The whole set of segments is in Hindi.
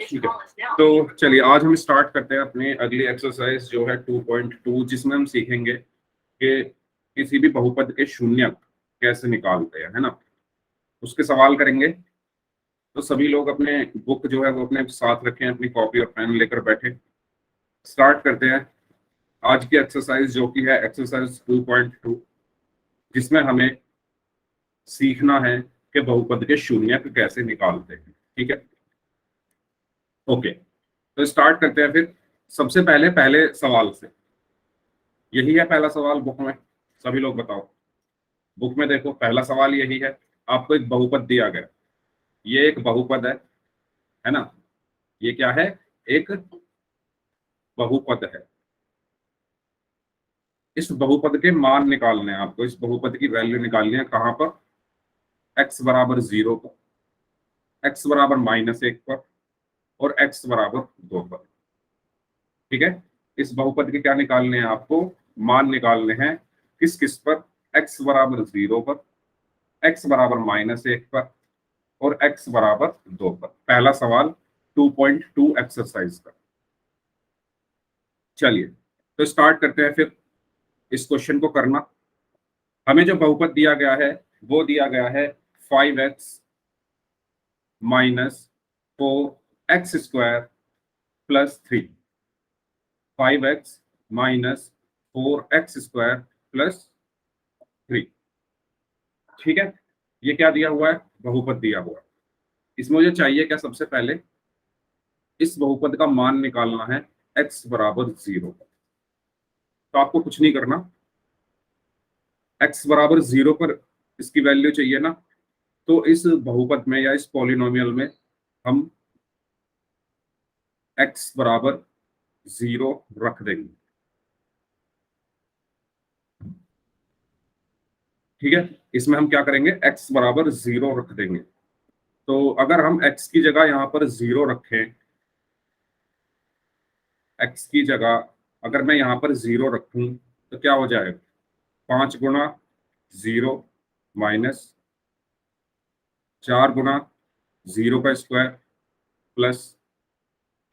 ठीक है, तो चलिए आज हम स्टार्ट करते हैं अपनी अगली एक्सरसाइज जो है 2.2, जिसमें हम सीखेंगे कि किसी भी बहुपद के शून्यक कैसे निकालते हैं, है ना। उसके सवाल करेंगे। तो सभी लोग अपने बुक जो है वो अपने साथ रखें, अपनी कॉपी और पेन लेकर बैठे। स्टार्ट करते हैं आज की एक्सरसाइज जो कि है एक्सरसाइज 2.2, जिसमें हमें सीखना है कि बहुपद के शून्यक कैसे निकालते हैं। ठीक है, ओके, तो स्टार्ट करते हैं फिर। सबसे पहले पहले सवाल से, यही है पहला सवाल बुक में। सभी लोग बताओ, बुक में देखो पहला सवाल यही है। आपको एक बहुपद दिया गया, ये एक बहुपद है ना। ये क्या है? एक बहुपद है। इस बहुपद के मान निकालने हैं आपको, इस बहुपद की वैल्यू निकालनी है। कहां पर? x बराबर 0 पर, x बराबर -1 पर और x बराबर 2 पर। ठीक है, इस बहुपद के क्या निकालने हैं आपको? मान निकालने हैं। किस किस पर? x बराबर 0 पर, x बराबर -1 पर और x बराबर 2 पर। पहला सवाल 2.2 एक्सरसाइज का। चलिए, तो स्टार्ट करते हैं फिर इस क्वेश्चन को करना। हमें जो बहुपद दिया गया है वो दिया गया है 5x minus 4x² plus 3। 5x minus 4x² plus 3। ठीक है, ये क्या दिया हुआ है? बहुपद दिया हुआ है। इसमें मुझे चाहिए क्या? सबसे पहले इस बहुपद का मान निकालना है x बराबर 0। तो आपको कुछ नहीं करना, x बराबर 0 पर इसकी वैल्यू चाहिए ना। तो इस बहुपद में या इस पॉलिनोमियल में हम x बराबर 0 रख देंगे। ठीक है, इसमें हम क्या करेंगे? x बराबर 0 रख देंगे। तो अगर हम x की जगह यहाँ पर 0 रखें, x की जगह अगर मैं यहाँ पर 0 रखूं तो क्या हो जाएगा? 5 गुना 0 माइनस 4 गुना 0 का स्क्वायर प्लस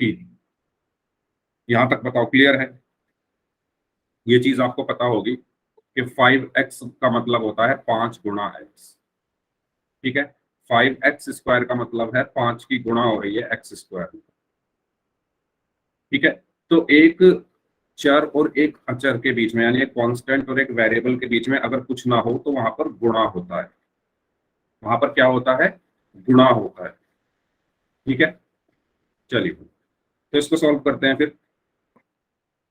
3। यहां तक बताओ, क्लियर है? ये चीज आपको पता होगी कि 5x का मतलब होता है 5 गुना x। ठीक है, 5x² का मतलब है 5 की गुणा हो रही है x²। ठीक है, तो एक चर और एक अचर के बीच में, यानी एक कांस्टेंट और एक वेरिएबल के बीच में अगर कुछ ना हो तो वहां पर गुणा होता है। वहां पर क्या होता है? गुणा होता है। ठीक है, चलिए तो इसको सॉल्व करते हैं फिर।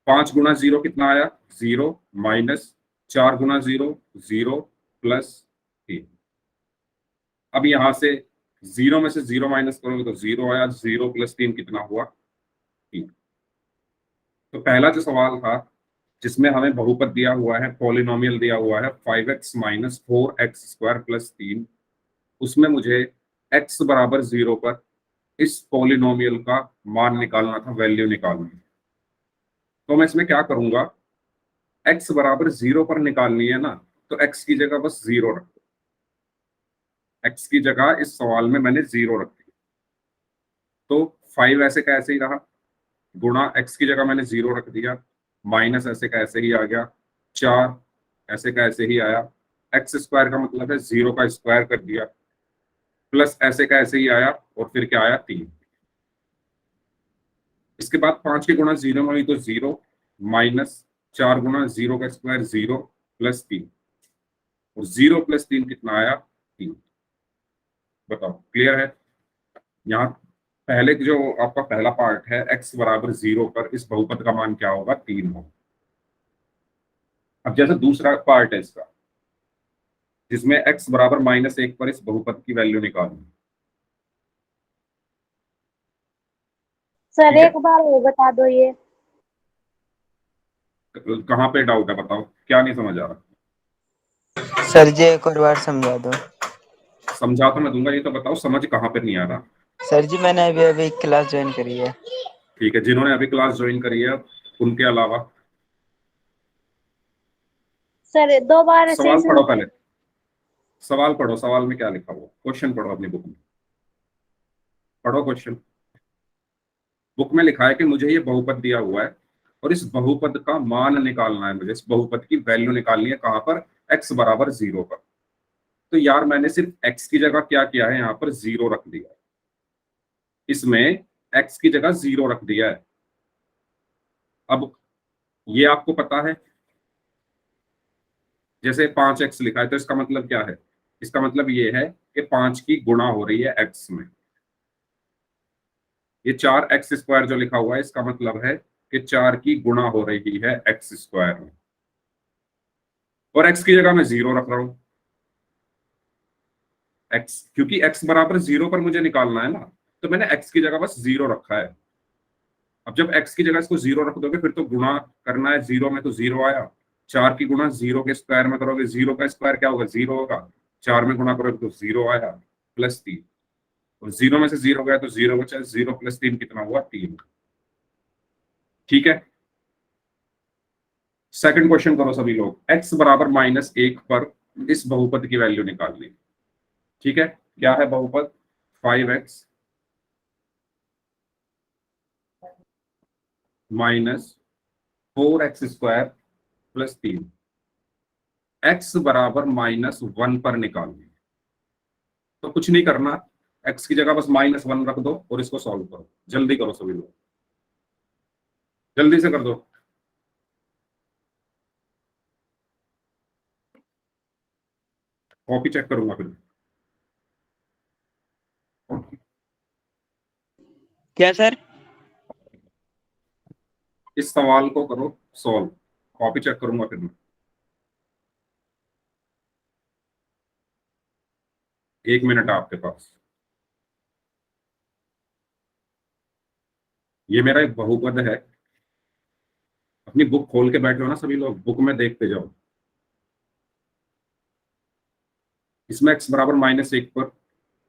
5 गुना 0 कितना आया? 0 माइनस 4 गुना 0 0 प्लस 3। अब यहां से 0 में से 0 माइनस करोगे तो 0 आया। 0 प्लस 3 कितना हुआ? 3। तो पहला जो सवाल था जिसमें हमें बहुपद दिया हुआ है, पॉलिनोमियल दिया हुआ है 5x माइनस 4x² प्लस 3, उसमें मुझे x बराबर 0 पर इस पॉलिनोमियल का मान निकालना था, वैल्यू निकालनी थी। तो मैं इसमें क्या करूंगा? x बराबर 0 पर निकालनी है ना, तो x की जगह बस 0 रख दो। x की जगह इस सवाल में मैंने 0 रख दी। तो 5 ऐसे का ऐसे ही रहा, गुणा x की जगह मैंने 0 रख दिया, माइनस ऐसे का ऐसे ही आ गया, 4 ऐसे का ऐसे ही आया, x² का मतलब है 0 का स्क्वायर कर दिया, प्लस ऐसे का ऐसे ही आया और फिर क्या आया? 3। इसके बाद 5 की गुणा 0 में हुई तो 0 माइनस 4 गुना 0 का स्क्वायर 0 प्लस 3, और 0 प्लस 3 कितना आया? 3। बताओ, क्लियर है? यहाँ पहले जो आपका पहला पार्ट है x बराबर 0 पर इस बहुपद का मान क्या होगा? 3 होगा। अब जैसे दूसरा पार्ट है इसका, जिसमें x बराबर -1 पर इस बहुपद की वैल्यू निकालनी। सर ठीक है, एक बार और बता दो ये। कहाँ पे डाउट है बताओ, क्या नहीं समझ आ रहा? सर जी एक और बार समझा दो। समझा तो मैं दूंगा, ये तो बताओ समझ कहाँ पे नहीं आ रहा। सर जी मैंने अभी अभी क्लास ज्वाइन करी है। ठीक है, जिन्होंने अभी क्लास ज्वाइन करी है उनके अलावा सर दो बार सवाल सेशन। पढ़ो पहले। सवाल पढ़ो, सवाल में क्या लिखा हुआ? क्वेश्चन पढ़ो अपनी बुक में, पढ़ो क्वेश्चन। बुक में लिखा है कि मुझे ये बहुपद दिया हुआ है और इस बहुपद का मान निकालना है, मुझे इस बहुपद की वैल्यू निकालनी है कहां पर, x बराबर 0 पर। तो यार मैंने सिर्फ x की जगह क्या किया है, यहाँ पर 0 रख दिया है, इसमें x की जगह 0 रख दिया है। अब ये आपको पता है, जैसे 5x लिखा है तो इसका मतलब क्या है, इसका मतलब ये है कि 5 की गुणा हो रही है x में। ये 4x² जो लिखा हुआ है इसका मतलब है कि 4 की गुणा हो रही है x² में, और x की जगह मैं 0 रख रहा हूं। x, क्योंकि x बराबर 0 पर मुझे निकालना है ना, तो मैंने x की जगह बस 0 रखा है। अब जब x की जगह इसको 0 रख दोगे फिर तो गुणा करना है, 0 में तो 0 आया, 4 की गुणा 0 के स्क्वायर में करोगे, 0 का स्क्वायर क्या होगा, 0 होगा, 4 में गुणा करोगे तो 0 आया, +3, और 0 में से 0 गया तो 0 बचा, 0 + 3 कितना हुआ, 3। ठीक है, सेकंड क्वेश्चन करो सभी लोग। x बराबर -1 पर इस बहुपद की वैल्यू निकालनी। ठीक है, क्या है बहुपद, 5x -4x² + 3, x बराबर -1 पर निकालनी। तो कुछ नहीं करना, x की जगह बस -1 रख दो और इसको सॉल्व करो। जल्दी करो सभी लोग, जल्दी से कर दो। कॉपी चेक करूंगा फिर। क्या सर? इस सवाल को करो सॉल्व, कॉपी चेक करूंगा फिर मैं। 1 मिनट आपके पास। ये मेरा एक बहुपद है, अपनी बुक खोल के बैठे हो ना सभी लोग, बुक में देखते जाओ। इसमें x बराबर -1 पर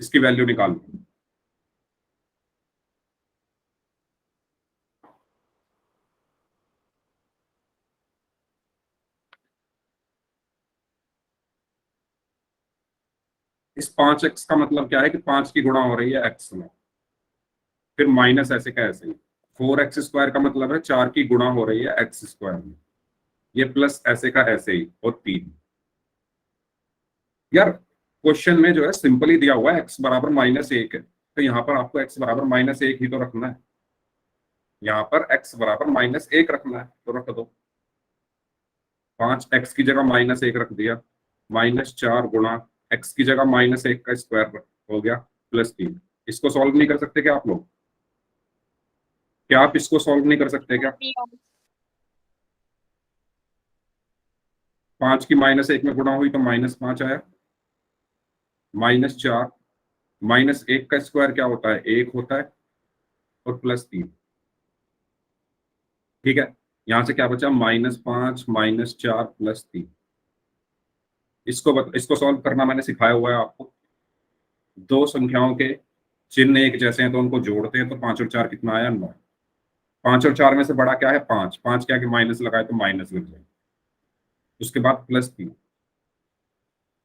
इसकी वैल्यू निकालो। इस 5x का मतलब क्या है कि 5 की गुणा हो रही है x में, फिर माइनस ऐसे का ऐसे ही। 4x² का मतलब है 4 की गुणा हो रही है x² में, ये प्लस ऐसे का ऐसे ही, और 3। यार क्वेश्चन में जो है सिंपली दिया हुआ है x बराबर -1 है, तो यहाँ पर आपको x बराबर -1 ही तो रखना है, यहाँ पर x बराबर -1 रखना है, तो रख दो। 5x की जगह -1 रख दिया, -4 गुणा x की जगह -1 का स्क्वायर हो गया, +3। इसको सॉल्व नहीं कर सकते क्या आप लोग, क्या आप इसको सॉल्व नहीं कर सकते क्या? 5 की -1 में गुणा हुई तो -5 आया, -4, -1 का स्क्वायर क्या होता है, 1 होता है, और +3। ठीक है, यहां से क्या बचा, -5 -4 +3। इसको सॉल्व करना मैंने सिखाया हुआ है आपको। दो संख्याओं के चिन्ह एक जैसे हैं तो उनको जोड़ते हैं, तो 5 और 4 कितना आया, 9। 5 और 4 में से बड़ा क्या है, 5। 5 क्या कि माइनस लगाए तो माइनस लग जाए, उसके बाद +3।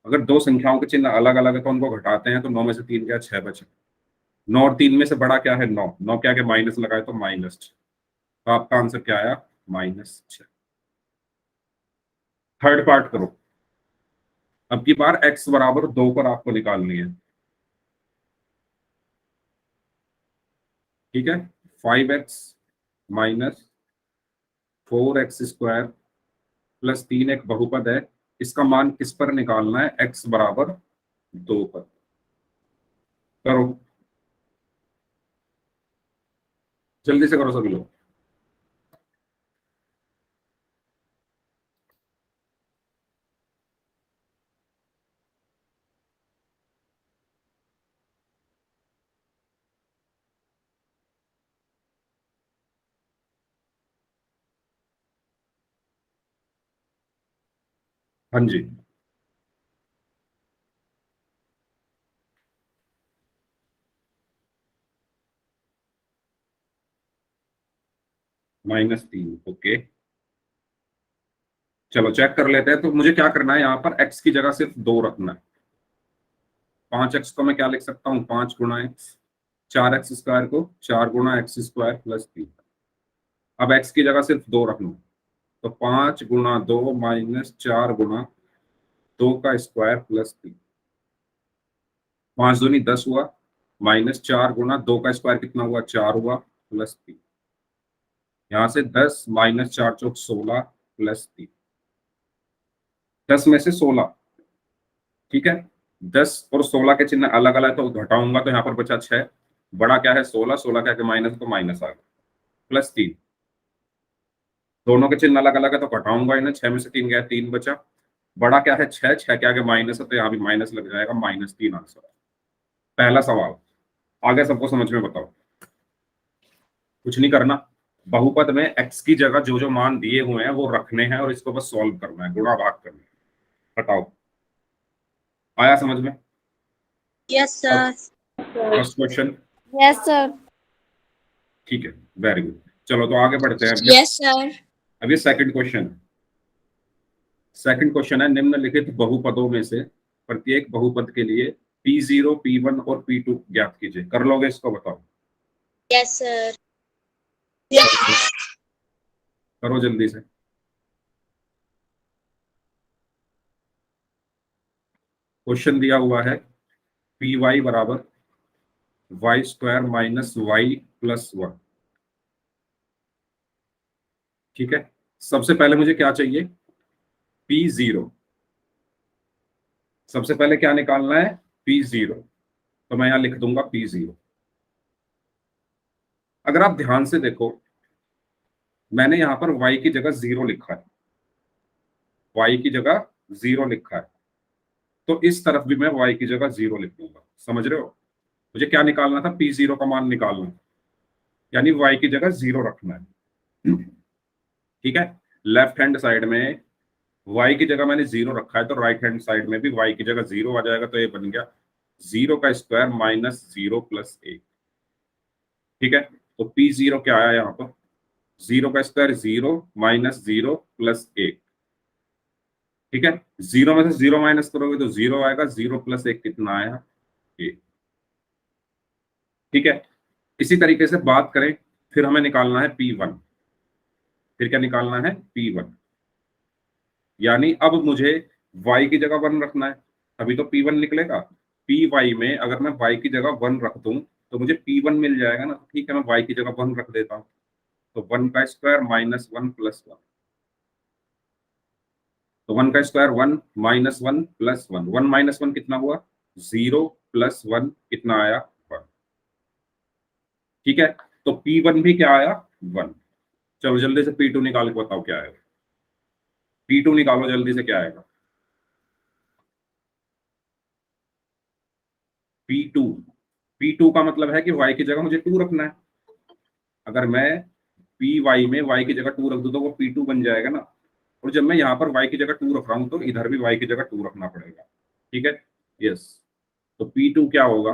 अगर दो संख्याओं के चिन्ह अलग अलग है तो उनको घटाते हैं, तो 9 में से 3 क्या, 6 बचे। 9 और 3 में से बड़ा क्या है, 9। 9 क्या कि माइनस लगाए तो -6, तो आपका आंसर क्या आया, -6। थर्ड पार्ट करो। अब की बार x बराबर 2 पर आपको निकालनी है। ठीक है, 5x -4x² +3 एक बहुपद है, इसका मान किस पर निकालना है, x बराबर 2 पर। करो, जल्दी से करो सभी लोग। हाँ जी, -3, ओके। चलो चेक कर लेते हैं। तो मुझे क्या करना है, यहाँ पर x की जगह सिर्फ 2 रखना है। 5x को मैं क्या लिख सकता हूँ, 5 गुणा x, 4x² को 4 गुणा x² प्लस 3। अब x की जगह सिर्फ 2 रखना, तो 5 गुणा 2 माइनस 4 गुणा 2 का स्क्वायर प्लस 3। 5 दूनी 10 हुआ, माइनस 4 गुणा 2 का स्क्वायर कितना हुआ, 4 हुआ, प्लस 3। यहां से 10 माइनस 4 चौक 16 प्लस 3। 10 में से 16, ठीक है। 10 और 16 के चिन्ह अलग अलग, तो घटाऊंगा तो यहाँ पर बचा 6। बड़ा क्या है 16, 16 क्या है माइनस, तो माइनस आ गया, प्लस 3। दोनों के चिन्ह अलग अलग है तो घटाऊंगा इन्हें, 6 में से 3 गया, 3 बचा। बड़ा क्या है 6, 6 के आगे माइनस है तो यहाँ भी माइनस लग जाएगा, -3 आंसर। पहला सवाल। आगे सबको समझ में बताओ, कुछ नहीं करना। बहुपद में x की जगह जो जो मान दिए हुए हैं वो रखने हैं और इसको बस सॉल्व करना है, गुणा भाग करना है। हटाओ, आया समझ में? Yes sir. First question, yes sir. ठीक है, वेरी गुड। चलो तो आगे बढ़ते हैं। Yes sir. अब ये सेकंड क्वेश्चन। सेकंड क्वेश्चन है, निम्नलिखित बहुपदों में से प्रत्येक बहुपद के लिए P0, P1 और P2 ज्ञात कीजिए। कर लोगे इसको, बताओ। Yes sir. करो जल्दी से। क्वेश्चन दिया हुआ है Py बराबर y² माइनस y प्लस 1। ठीक है, सबसे पहले मुझे क्या चाहिए, P0। सबसे पहले क्या निकालना है, P0। तो मैं यहां लिख दूंगा P0। अगर आप ध्यान से देखो, मैंने यहां पर y की जगह 0 लिखा है, y की जगह 0 लिखा है, तो इस तरफ भी मैं y की जगह 0 लिख दूंगा। समझ रहे हो? मुझे क्या निकालना था, P0 का मान निकालना है, यानी y की जगह 0 रखना है। ठीक है, लेफ्ट हैंड साइड में y की जगह मैंने 0 रखा है, तो राइट हैंड साइड में भी y की जगह 0 आ जाएगा, तो ये बन गया 0 का स्क्वायर माइनस 0 प्लस 1। ठीक है, तो P0 क्या आया यहाँ पर, 0 का स्क्वायर 0 माइनस 0 प्लस 1। ठीक है, 0 में से 0 माइनस करोगे तो 0 आएगा, 0 प्लस 1 कितना आया, 1। ठीक है, इसी तरीके से बात करें, फिर हमें निकालना है P1। फिर क्या निकालना है, P1। यानी अब मुझे y की जगह 1 रखना है, अभी तो P1 निकलेगा। Py में अगर मैं y की जगह 1 रख दूं तो मुझे P1 मिल जाएगा ना। ठीक है, मैं y की जगह 1 रख देता हूं, तो 1 का स्क्वायर माइनस 1 प्लस 1। तो 1 का स्क्वायर 1 माइनस 1 प्लस 1। 1 माइनस 1 कितना हुआ, 0 प्लस 1 कितना आया, 1। ठीक है, तो P1 भी क्या आया, 1। चलो जल्दी से P2 निकाल के बताओ क्या आएगा। P2 निकालो जल्दी से, क्या आएगा P2। P2 का मतलब है कि y की जगह मुझे 2 रखना है। अगर मैं Py में y की जगह 2 रख दूं तो वो P2 बन जाएगा ना। और जब मैं यहाँ पर y की जगह 2 रख रहा हूं तो इधर भी y की जगह 2 रखना पड़ेगा। ठीक है, यस। तो P2 क्या होगा,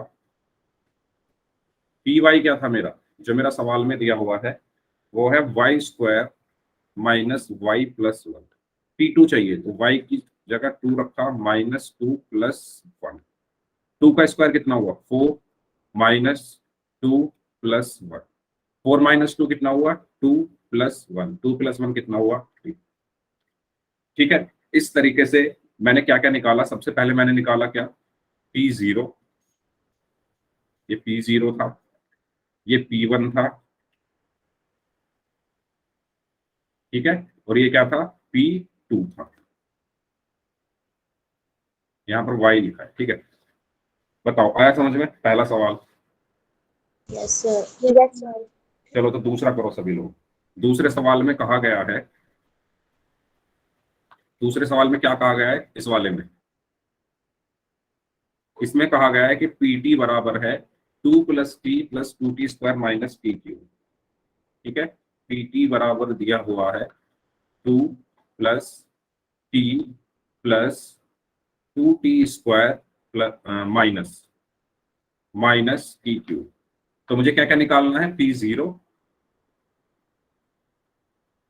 Py क्या था मेरा, जो मेरा सवाल में दिया हुआ है वो है y² minus y plus 1। P2 चाहिए तो y की जगह 2 रखा, -2 प्लस 1। 2 का स्क्वायर कितना हुआ, 4 माइनस 2 प्लस 1। 4 माइनस 2 कितना हुआ, 2 प्लस 1। 2 प्लस 1 कितना हुआ, 3। ठीक है, इस तरीके से मैंने क्या क्या निकाला। सबसे पहले मैंने निकाला क्या, P0। ये P0 था, ये P1 था। ठीक है, और ये क्या था, P2 था। यहाँ पर y लिखा है। ठीक है, बताओ आया समझ में पहला सवाल। Yes sir. Yes sir. चलो तो दूसरा करो सभी लोग। दूसरे सवाल में कहा गया है, दूसरे सवाल में क्या कहा गया है इस वाले में, इसमें कहा गया है कि Pt बराबर है 2 plus T plus 2t square minus T cube. ठीक है, Pt बराबर दिया हुआ है 2 plus T plus 2t square plus minus T cube. तो मुझे क्या क्या निकालना है, P0,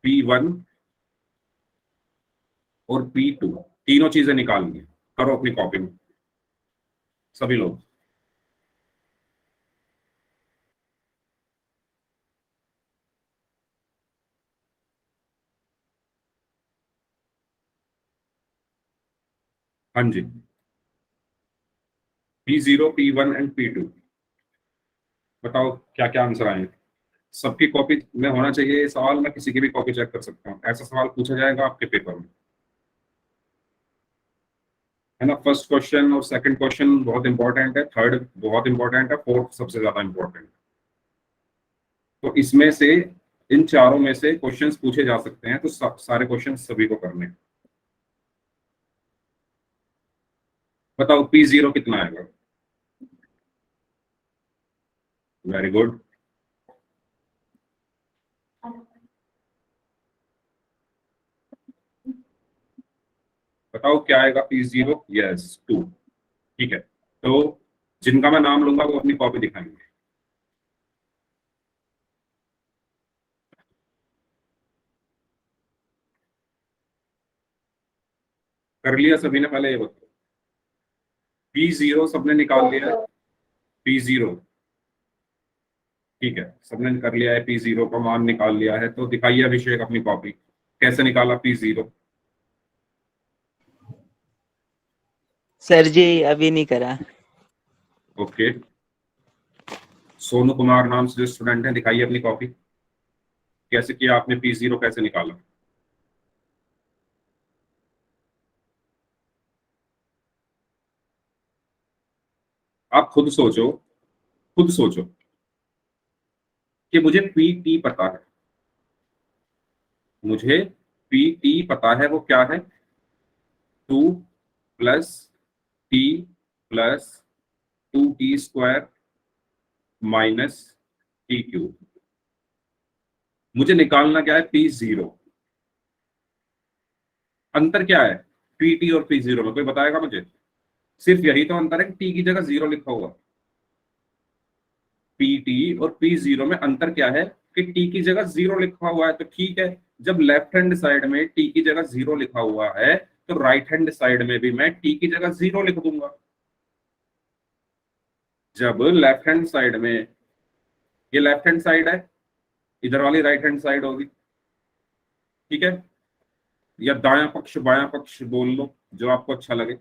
P1 और P2, तीनों चीजें निकालनी है। करो अपनी कॉपी में सभी लोग। हाँ जी, P0, P1 एंड P2। बताओ क्या क्या आंसर आए। सबकी कॉपी में होना चाहिए ये सवाल, मैं किसी की भी कॉपी चेक कर सकता हूँ, ऐसा सवाल पूछा जाएगा आपके पेपर में, है ना। फर्स्ट क्वेश्चन और सेकंड क्वेश्चन बहुत इंपॉर्टेंट है, थर्ड बहुत इंपॉर्टेंट है, फोर्थ सबसे ज्यादा इंपॉर्टेंट। तो इसमें से इन चारों में से क्वेश्चंस पूछे जा सकते हैं, तो सारे क्वेश्चन सभी को करने हैं। बताओ P0 कितना आएगा। Very good. बताओ क्या आएगा P0। यस 2। ठीक है, तो जिनका मैं नाम लूंगा वो अपनी कॉपी दिखाएंगे। कर लिया सभी ने, पहले ये बताओ। P0 सबने निकाल लिया है। P0 ठीक है, सबने कर लिया है, P0 का मान निकाल लिया है, तो दिखाइए अभिषेक अपनी कॉपी, कैसे निकाला P0। सर जी अभी नहीं करा। ओके, सोनू कुमार नाम से जो स्टूडेंट है, दिखाइए अपनी कॉपी, कैसे किया आपने, P0 कैसे निकाला। आप खुद सोचो, खुद सोचो कि मुझे PT पता है, मुझे PT पता है, वो क्या है, 2 + T + 2T² -T³। मुझे निकालना क्या है, P0। अंतर क्या है PT और P0 में, कोई बताएगा मुझे। सिर्फ यही तो अंतर है कि T की जगह 0 लिखा हुआ। PT और P0 में अंतर क्या है कि T की जगह 0 लिखा हुआ है, तो ठीक है, जब लेफ्ट हैंड साइड में T की जगह 0 लिखा हुआ है, तो राइट हैंड साइड में भी मैं T की जगह 0 लिख दूंगा। जब लेफ्ट हैंड साइड में, ये लेफ्ट हैंड साइड है, इधर वाली राइट हैंड साइड होगी, ठीक है, या दायां पक्ष बायां पक्ष बोल लो, जो आपको अच्छा लगे।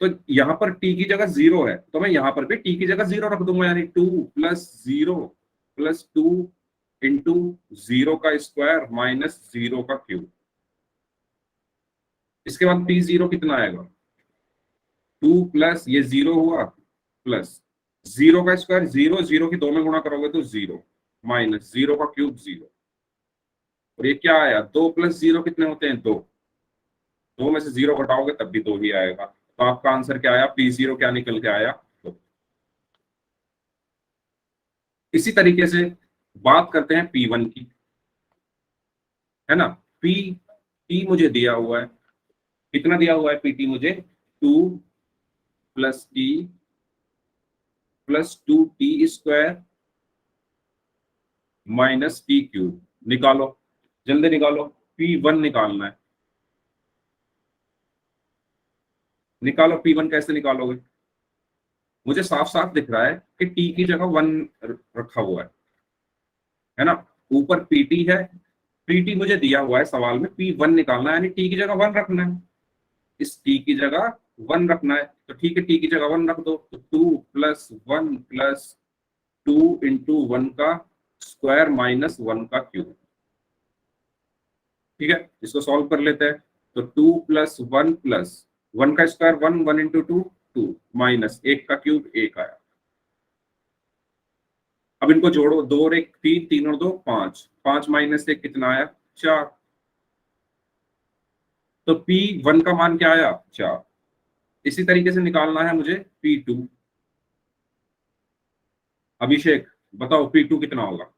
तो यहां पर T की जगह 0 है, तो मैं यहां पर भी T की जगह 0 रख दूंगा, यानी 2 + 0 + 2 × 0 का स्क्वायर -0 का क्यूब। इसके बाद P0 कितना आएगा, 2 + ये 0 हुआ, प्लस 0 का स्क्वायर, 0 0 की 2 में गुणा करोगे तो 0 -0 का क्यूब 0। और ये क्या आया, 2 + 0 कितने होते हैं, 2। 2 में से 0 घटाओगे तब भी 2 ही आएगा, तो आपका आंसर क्या आया, P0 क्या निकल के आया, 2। इसी तरीके से बात करते हैं P1 की, है ना। PT मुझे दिया हुआ है, कितना दिया हुआ है PT मुझे, 2 + T + 2T² -T³ निकालो, जल्दी निकालो, P1 निकालना है। निकालो P1, कैसे निकालोगे। मुझे साफ साफ दिख रहा है कि T की जगह 1 रखा हुआ है ना, ऊपर PT है, PT मुझे दिया हुआ है सवाल में, P1 निकालना है, यानी T की जगह 1 रखना है, इस T की जगह 1 रखना है, तो ठीक है, T की जगह 1 रख दो, तो 2 + 1 + 2 × 1 का स्क्वायर -1 का क्यूब। ठीक है, इसको सॉल्व कर लेते हैं, तो 2 + 1 + 1 का स्क्वायर 1, 1 × 2 2 -1 का क्यूब 1 आया। अब इनको जोड़ो, 2 और 1 3, 3 और 2 5, 5 -1 कितना आया, 4। तो P1 का मान क्या आया, 4। इसी तरीके से निकालना है मुझे P2। अभिषेक बताओ P2 कितना होगा।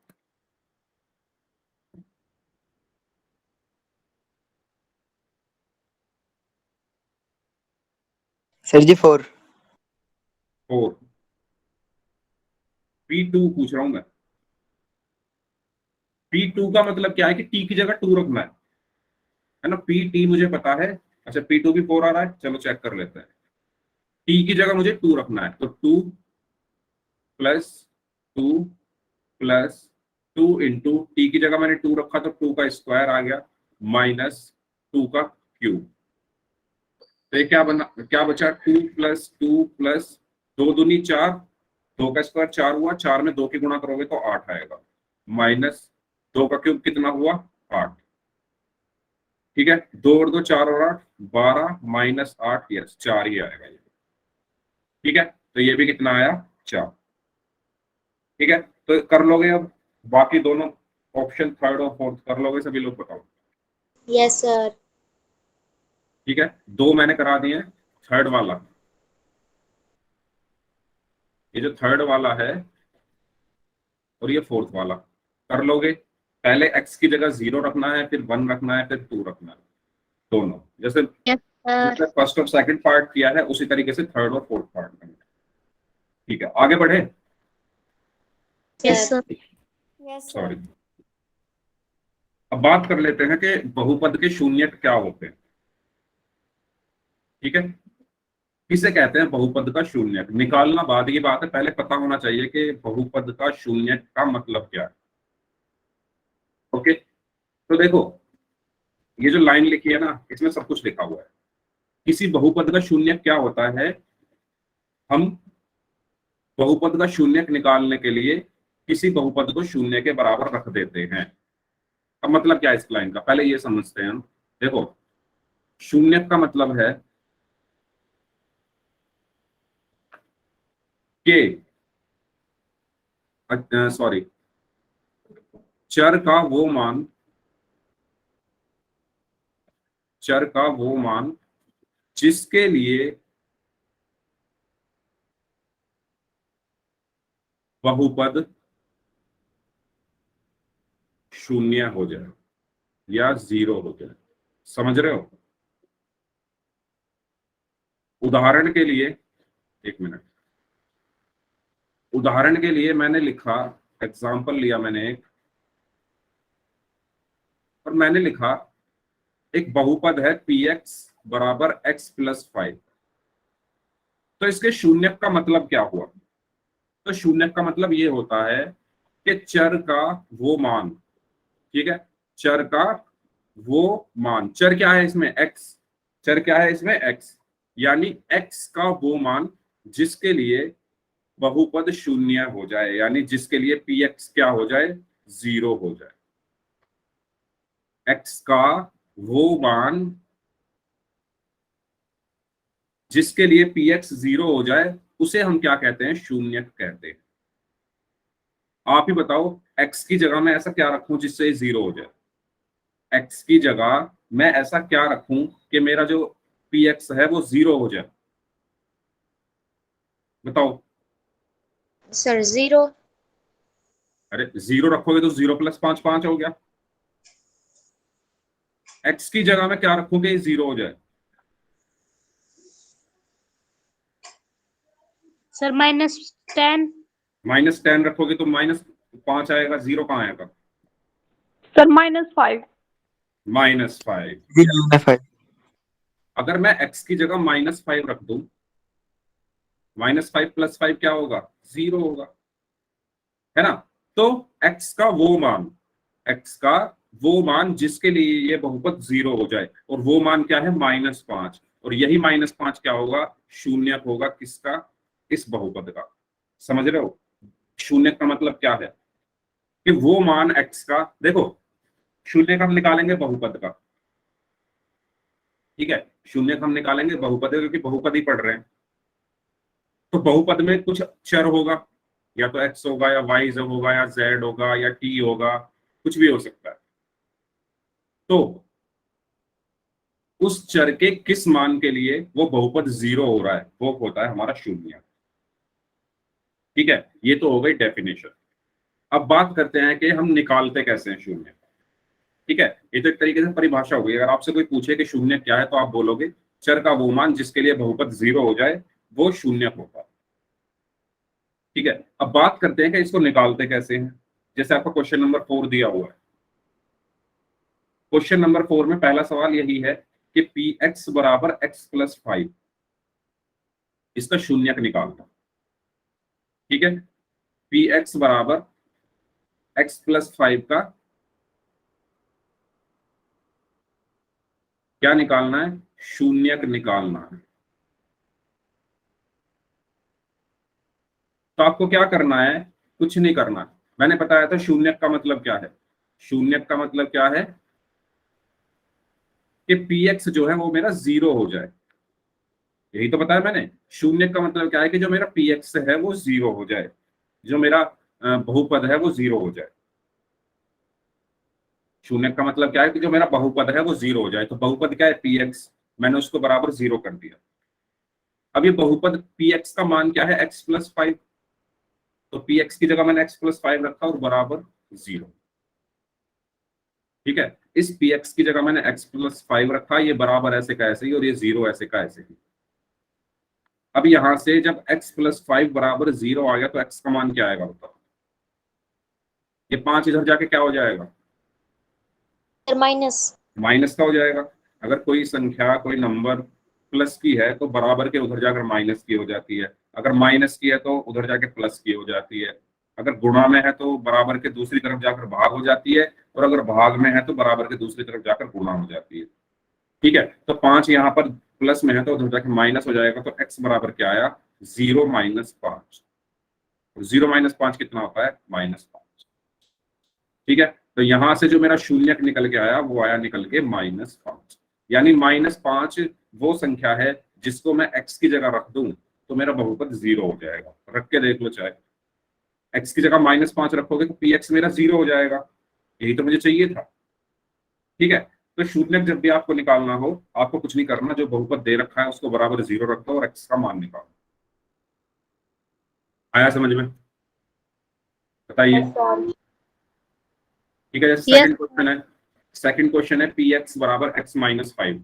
सर जी 4। 4। P2 पूछ रहा हूं मैं। P2 का मतलब क्या है कि T की जगह 2 रखना है ना। PT मुझे पता है, अच्छा P2 भी 4 आ रहा है, चलो चेक कर लेते हैं। T की जगह मुझे 2 रखना है, तो 2 + 2 + 2 × T की जगह मैंने 2 रखा, तो 2 का स्क्वायर आ गया -2 का क्यूब। तो ये क्या बचा, 2 + 2 + 2 दूनी 4, 2 का स्क्वायर 4 हुआ, 4 में 2 की गुणा करोगे तो 8 आएगा, माइनस 2 का क्यूब कितना हुआ, 8। ठीक है, 2 और 2 4 और 8 12 माइनस 8, यस 4 ही आएगा ये। ठीक है, तो ये भी कितना आया, 4। ठीक है, तो कर लोगे अब बाकी दोनों ऑप्शन, थर्ड और फोर्थ कर लोगे सभी लोग, बताओ। Yes, sir. ठीक है, 2 मैंने करा दिए, थर्ड वाला, ये जो थर्ड वाला है और ये फोर्थ वाला कर लोगे। पहले x की जगह 0 रखना है, फिर 1 रखना है, फिर 2 रखना है, दोनों जैसे Yes, sir. जैसे फर्स्ट और सेकंड पार्ट किया है उसी तरीके से थर्ड और फोर्थ पार्ट करना है। ठीक है, आगे बढ़े। Yes, sir. सॉरी, अब बात कर लेते हैं कि बहुपद के शून्यक क्या होते हैं। ठीक है, किसे कहते हैं बहुपद का शून्यक, निकालना बाद की बात है, पहले पता होना चाहिए कि बहुपद का शून्यक का मतलब क्या है। ओके, तो देखो ये जो लाइन लिखी है ना, इसमें सब कुछ लिखा हुआ है। किसी बहुपद का शून्यक क्या होता है, हम बहुपद का शून्यक निकालने के लिए किसी बहुपद को शून्य के बराबर रख देते हैं। अब मतलब क्या है इस लाइन का, पहले ये समझते हैं हम। देखो, शून्यक का मतलब है कि सॉरी, चर का वो मान, चर का वो मान जिसके लिए बहुपद शून्य हो जाए या 0 हो जाए। समझ रहे हो? उदाहरण के लिए, एक मिनट, उदाहरण के लिए मैंने लिखा, एग्जाम्पल लिया मैंने एक, और मैंने लिखा एक बहुपद है px बराबर x + 5। तो इसके शून्यक का मतलब क्या हुआ, तो शून्यक का मतलब ये होता है कि चर का वो मान, ठीक है, चर का वो मान, चर क्या है इसमें, x, चर क्या है इसमें, x, यानी x का वो मान जिसके लिए बहुपद शून्य हो जाए, यानी जिसके लिए px क्या हो जाए, 0 हो जाए। x का वो मान जिसके लिए px 0 हो जाए उसे हम क्या कहते हैं, शून्यक कहते हैं। आप ही बताओ, x की जगह मैं ऐसा क्या रखूं जिससे 0 हो जाए, x की जगह मैं ऐसा क्या रखूं कि मेरा जो px है वो 0 हो जाए, बताओ। Sir, 0. अरे 0 रखोगे तो 0 + 5 5 हो गया। x की जगह मैं क्या रखूं कि 0 हो जाए, Sir, -10. -10 रखोगे तो -5 आएगा, 0 कहाँ आएगा, सर -5। -5। अगर मैं x की जगह -5 रख दूं, -5 + 5 क्या होगा, 0 होगा, है ना। तो x का वो मान, x का वो मान जिसके लिए ये बहुपद 0 हो जाए, और वो मान क्या है, -5, और यही -5 क्या होगा, शून्यक होगा किसका, इस बहुपद का। समझ रहे हो, शून्यक का मतलब क्या है कि वो मान x का, देखो शून्य का हम निकालेंगे बहुपद का, ठीक है, शून्य का हम निकालेंगे बहुपद का, क्योंकि बहुपद ही पढ़ रहे हैं। तो बहुपद में कुछ चर होगा, या तो x होगा या y होगा या z होगा या t होगा, कुछ भी हो सकता है। तो उस चर के किस मान के लिए वो बहुपद 0 हो रहा है, वो होता है हमारा शून्य। ठीक है, ये तो हो गई डेफिनेशन। अब बात करते हैं कि हम निकालते कैसे हैं शून्य। ठीक है, ये तो एक तरीके से परिभाषा होगी। अगर आपसे कोई पूछे कि शून्य क्या है तो आप बोलोगे चर का वो मान जिसके लिए बहुपद 0 हो जाए वो शून्य होता है। ठीक है, अब बात करते हैं कि इसको निकालते कैसे हैं। जैसे आपका क्वेश्चन नंबर 4 दिया हुआ है, क्वेश्चन नंबर 4 में पहला सवाल यही है कि px बराबर x + 5, इसका शून्यक निकालना। ठीक है, px बराबर x + 5 का क्या निकालना है? शून्यक निकालना है। तो आपको क्या करना है? कुछ नहीं करना है। मैंने बताया था शून्यक का मतलब क्या है। शून्यक का मतलब क्या है कि px जो है वो मेरा 0 हो जाए। यही तो बताया मैंने। शून्यक का मतलब क्या है कि जो मेरा px है वो 0 हो जाए, जो मेरा बहुपद है वो 0 हो जाए। शून्यक का मतलब क्या है कि जो मेरा बहुपद है वो 0 हो जाए। तो बहुपद क्या है? px। मैंने उसको बराबर 0 कर दिया। अब ये बहुपद px का मान क्या है? x+5। तो px की जगह मैंने x+5 रखा और बराबर 0। ठीक है, इस px की जगह मैंने x+5 रखा, ये बराबर ऐसे का ऐसे ही, और ये 0 ऐसे का ऐसे ही। अब यहां से जब x+5 बराबर 0 आ गया तो x का मान क्या आएगा बताओ? ये 5 इधर जाके क्या हो जाएगा? Sir minus. माइनस का हो जाएगा। अगर कोई संख्या, कोई नंबर प्लस की है तो बराबर के उधर जाकर माइनस की हो जाती है, अगर माइनस की है तो उधर जाके प्लस की हो जाती है, अगर गुणा में है तो बराबर के दूसरी तरफ जाकर भाग हो जाती है, और अगर भाग में है तो बराबर के दूसरी तरफ जाकर गुणा हो जाती है। ठीक है, तो 5 यहाँ पर प्लस में है तो उधर जाकर माइनस हो जाएगा। तो x बराबर क्या आया? 0-5। 0-5 कितना होता है? -5। ठीक है, तो यहां से जो मेरा शून्यक निकल के आया वो आया निकल के -5। यानी -5 वो संख्या है जिसको मैं x की जगह रख दूं तो मेरा बहुपद 0 हो जाएगा। रख के देख लो, चाहे x की जगह -5 रखोगे तो px मेरा 0 हो जाएगा। यही तो मुझे चाहिए था। ठीक है, तो शून्यक जब भी आपको निकालना हो, आपको कुछ नहीं करना, जो बहुपद दे रखा है उसको बराबर 0 रख दो और x का मान निकालो। आया समझ में? बताइए। ठीक है, जैसे यस। सेकंड क्वेश्चन है। सेकंड क्वेश्चन है px बराबर x-5।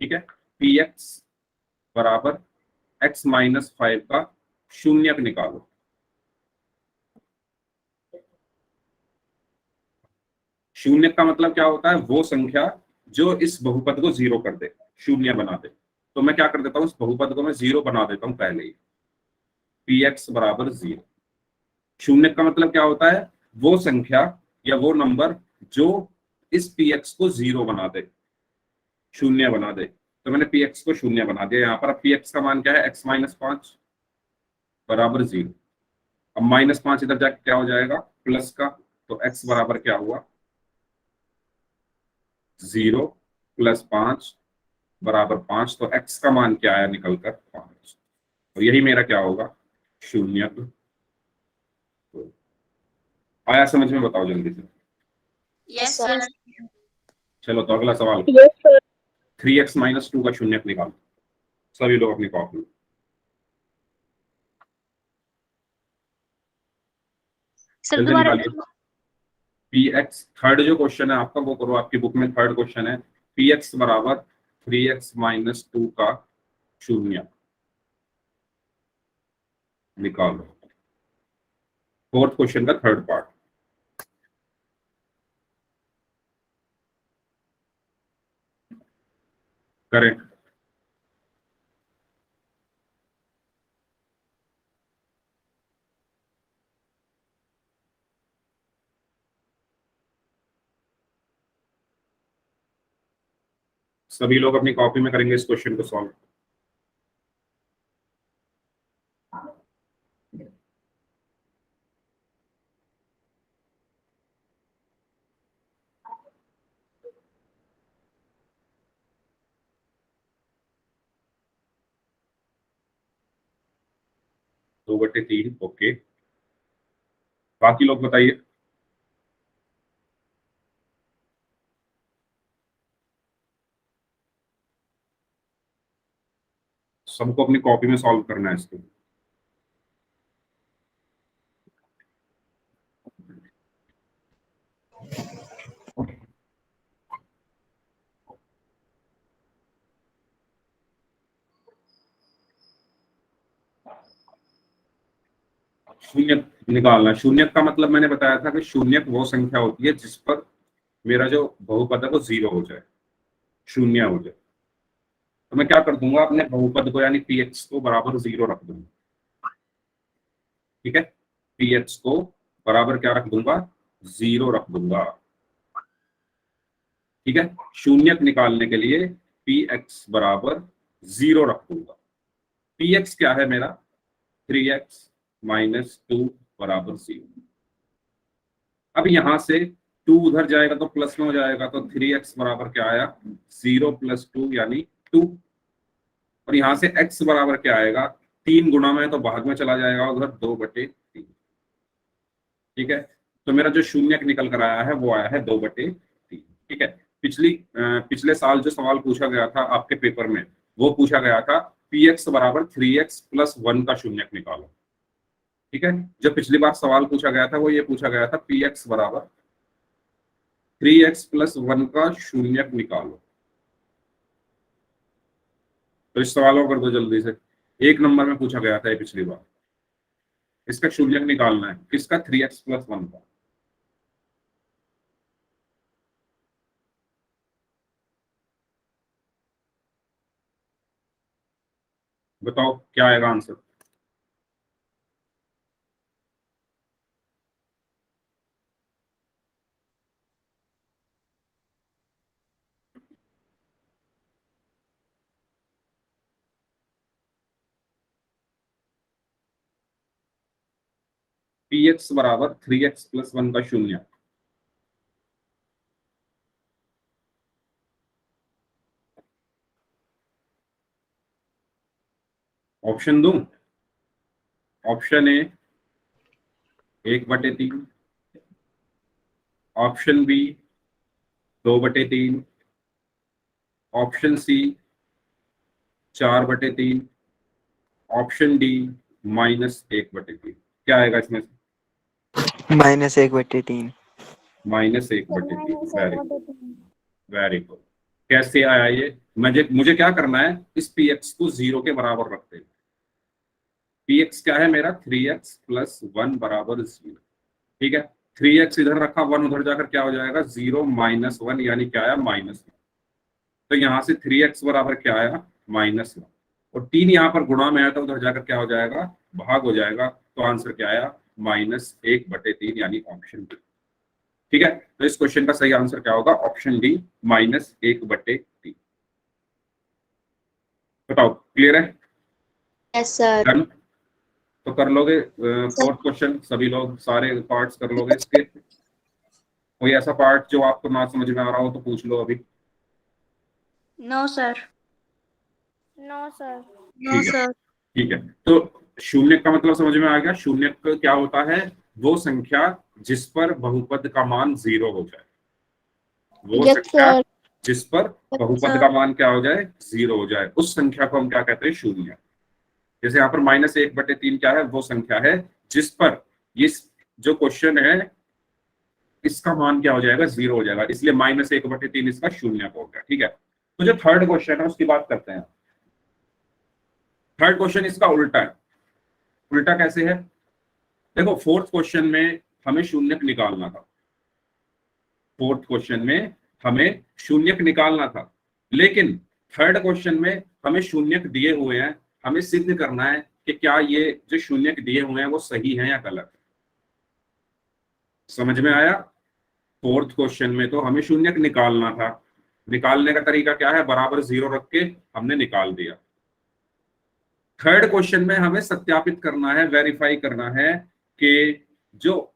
ठीक है, px बराबर x-5 का शून्यक निकालो। शून्यक का मतलब क्या होता है? वो संख्या जो इस बहुपद को 0 कर दे, शून्य बना दे। तो मैं क्या कर देता हूँ, इस बहुपद को मैं 0 बना देता हूँ पहले ही। px बराबर 0। शून्य का मतलब क्या होता है? वो संख्या या वो नंबर जो इस px को 0 बना दे, शून्य बना दे। तो मैंने px को शून्य बना दिया यहाँ पर। अब px का मान क्या है? x-5 बराबर 0। अब -5 इधर जाके क्या हो जाएगा? प्लस का। तो x बराबर क्या हुआ? 0 + 5 बराबर 5। तो x का मान क्या आया निकलकर? 5। तो यही मेरा क्या होगा? शून्यक। आया समझ में? बताओ जल्दी से। Yes sir. चलो तो अगला सवाल। Yes, sir. 3x-2 का शून्यक निकालो। सभी लोग अपनी कॉपी। सर जल्दी दोबारा। निकालिए। px, थर्ड जो क्वेश्चन है आपका वो करो। आपकी बुक में थर्ड क्वेश्चन है px बराबर 3x-2 का शून्य निकालो। फोर्थ क्वेश्चन का थर्ड पार्ट करें। सभी लोग अपनी कॉपी में करेंगे इस क्वेश्चन को सॉल्व। दो बटे तीन, ओके। बाकी लोग बताइए। सबको अपनी कॉपी में सॉल्व करना है इसको। शून्यक निकालना। शून्यक का मतलब मैंने बताया था कि शून्यक वो संख्या होती है जिस पर मेरा जो बहुपद है वो 0 हो जाए, शून्य हो जाए। तो मैं क्या कर दूंगा, अपने बहुपद को यानी px को बराबर 0 रख दूंगा। ठीक है, px को बराबर क्या रख दूंगा? 0 रख दूंगा। ठीक है, शून्यक निकालने के लिए पी एक्स बराबर 0 रख दूंगा। पी एक्स क्या है मेरा, 3x माइनस 2 बराबर 0। अब यहां से 2 उधर जाएगा तो प्लस में हो जाएगा, तो 3x बराबर क्या आया, 0 प्लस 2 यानी 2। और यहां से x बराबर क्या आएगा, 3 गुणा में तो भाग में चला जाएगा उधर, 2/3। ठीक है, तो मेरा जो शून्यक निकल कर आया है वो आया है 2/3। ठीक है, पिछले साल जो सवाल पूछा गया था आपके पेपर में, वो पूछा गया था पी एक्स बराबर 3x प्लस 1 का शून्यक निकालो। ठीक है, जो पिछली बार सवाल पूछा गया था वो ये पूछा गया था पी एक्स बराबर 3x प्लस 1 का शून्यक निकालो। तो इस सवाल को कर दो जल्दी से, 1 नंबर में पूछा गया था ये पिछली बार। इसका शून्यक निकालना है, किसका, 3x प्लस 1 का। बताओ क्या आएगा आंसर। पी एक्स बराबर 3x प्लस 1 का शून्य। ऑप्शन दूं, option A 1/3, option B 2/3, option C 4/3, option D -1/3। क्या आएगा इसमें से, -1/3। -1/3। Very good. कैसे आया ये, मुझे क्या करना है, इस पी एक्स को 0 के बराबर रखते हैं। पी एक्स क्या है मेरा, 3x प्लस 1 बराबर 0। ठीक है, 3x इधर रखा, 1 उधर जाकर क्या हो जाएगा, 0 माइनस 1 यानी क्या आया, -1। तो यहाँ से 3x बराबर क्या आया, -1। और 3 यहाँ पर गुणा में आया तो उधर जाकर क्या हो जाएगा, भाग हो जाएगा। तो आंसर क्या आया, -1/3 यानी ऑप्शन डी। ठीक है, तो इस क्वेश्चन का सही आंसर क्या होगा, ऑप्शन डी -1/3। बताओ क्लियर है। Yes sir. डन, तो कर लोगे 4th क्वेश्चन, सभी लोग सारे पार्ट्स कर लोगे इसके। कोई ऐसा पार्ट जो आपको ना समझ में आ रहा हो तो पूछ लो अभी। No sir. No sir. No ठीक है, सर। ठीक है, तो शून्य का मतलब समझ में आ गया। शून्य क्या होता है, वो संख्या जिस पर बहुपद का मान 0 हो जाए, वो यस संख्या सर। जिस पर बहुपद का मान क्या हो जाए, 0 हो जाए, उस संख्या को हम क्या कहते हैं, शून्य। जैसे यहाँ पर -1/3 क्या है, वो संख्या है जिस पर ये जो क्वेश्चन है इसका मान क्या हो जाएगा, 0 हो जाएगा, इसलिए -1/3 इसका शून्य हो गया। ठीक है, तो जो थर्ड क्वेश्चन है उसकी बात करते हैं। थर्ड क्वेश्चन इसका उल्टा है। उल्टा कैसे है, देखो 4th क्वेश्चन में हमें शून्यक निकालना था। 4th क्वेश्चन में हमें शून्यक निकालना था, लेकिन थर्ड क्वेश्चन में हमें शून्यक दिए हुए हैं, हमें सिद्ध करना है कि क्या ये जो शून्यक दिए हुए हैं वो सही है या गलत। समझ में आया। 4th क्वेश्चन में तो हमें शून्यक निकालना था, निकालने का तरीका क्या है, बराबर 0 रख के हमने निकाल दिया। थर्ड क्वेश्चन में हमें सत्यापित करना है, वेरीफाई करना है कि जो